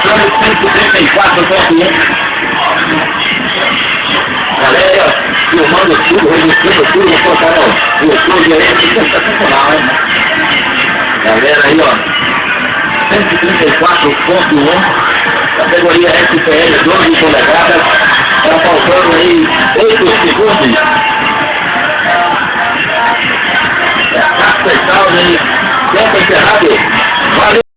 Ficando 134,1. Galera, filmando tudo, registrando tudo, vou colocar no YouTube aí, sensacional, hein? Galera aí, ó, 134,1, categoria SPL 12 polegadas, tá faltando aí 8 segundos. É a capa e tal, né? Tempo encerrado. Valeu!